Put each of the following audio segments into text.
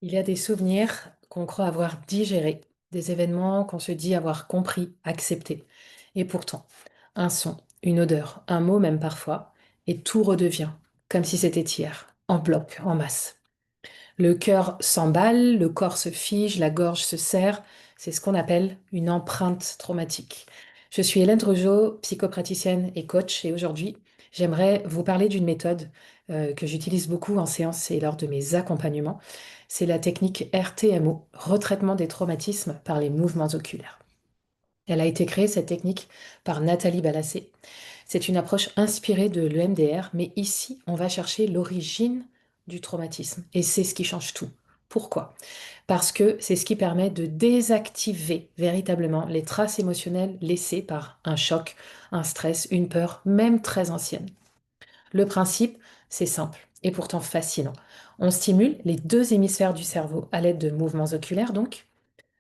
Il y a des souvenirs qu'on croit avoir digérés, des événements qu'on se dit avoir compris, acceptés. Et pourtant, un son, une odeur, un mot même parfois, et tout redevient comme si c'était hier, en bloc, en masse. Le cœur s'emballe, le corps se fige, la gorge se serre. C'est ce qu'on appelle une empreinte traumatique. Je suis Hélène Dregeot, psychopraticienne et coach, et aujourd'hui, j'aimerais vous parler d'une méthode que j'utilise beaucoup en séance et lors de mes accompagnements. C'est la technique RTMO, retraitement des traumatismes par les mouvements oculaires. Elle a été créée, cette technique, par Nathalie Balassé. C'est une approche inspirée de l'EMDR, mais ici, on va chercher l'origine du traumatisme. Et c'est ce qui change tout. Pourquoi? Parce que c'est ce qui permet de désactiver véritablement les traces émotionnelles laissées par un choc, un stress, une peur, même très ancienne. Le principe, c'est simple et pourtant fascinant. On stimule les deux hémisphères du cerveau à l'aide de mouvements oculaires, donc,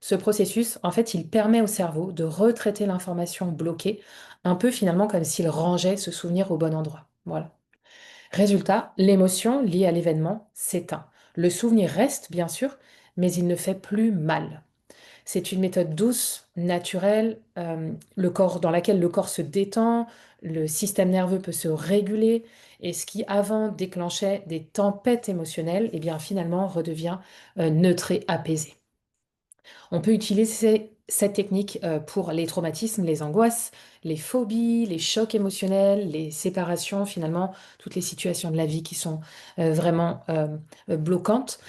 ce processus, en fait, il permet au cerveau de retraiter l'information bloquée, un peu finalement comme s'il rangeait ce souvenir au bon endroit. Voilà. Résultat, l'émotion liée à l'événement s'éteint. Le souvenir reste, bien sûr, mais il ne fait plus mal. C'est une méthode douce, naturelle, dans laquelle le corps se détend, le système nerveux peut se réguler, et ce qui avant déclenchait des tempêtes émotionnelles, eh bien finalement redevient neutre et apaisé. On peut utiliser cette technique pour les traumatismes, les angoisses, les phobies, les chocs émotionnels, les séparations, finalement, toutes les situations de la vie qui sont vraiment bloquantes,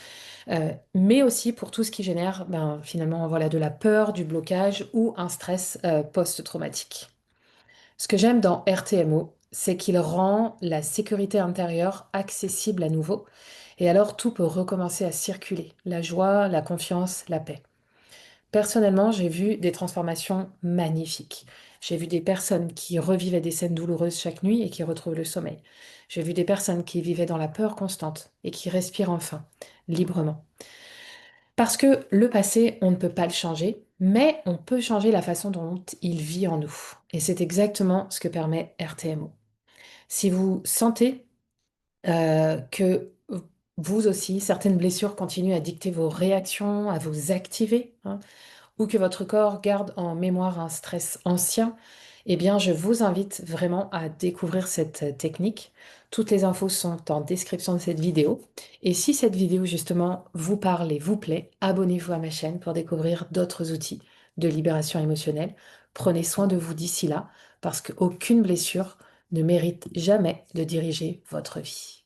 mais aussi pour tout ce qui génère finalement voilà, de la peur, du blocage ou un stress post-traumatique. Ce que j'aime dans RTMO, c'est qu'il rend la sécurité intérieure accessible à nouveau, et alors tout peut recommencer à circuler, la joie, la confiance, la paix. Personnellement, j'ai vu des transformations magnifiques. J'ai vu des personnes qui revivaient des scènes douloureuses chaque nuit et qui retrouvent le sommeil. J'ai vu des personnes qui vivaient dans la peur constante et qui respirent enfin, librement. Parce que le passé, on ne peut pas le changer, mais on peut changer la façon dont il vit en nous. Et c'est exactement ce que permet RTMO. Si vous sentez que vous aussi, certaines blessures continuent à dicter vos réactions, à vous activer, hein, ou que votre corps garde en mémoire un stress ancien, eh bien, je vous invite vraiment à découvrir cette technique. Toutes les infos sont en description de cette vidéo. Et si cette vidéo, justement, vous parle et vous plaît, abonnez-vous à ma chaîne pour découvrir d'autres outils de libération émotionnelle. Prenez soin de vous d'ici là, parce qu'aucune blessure ne mérite jamais de diriger votre vie.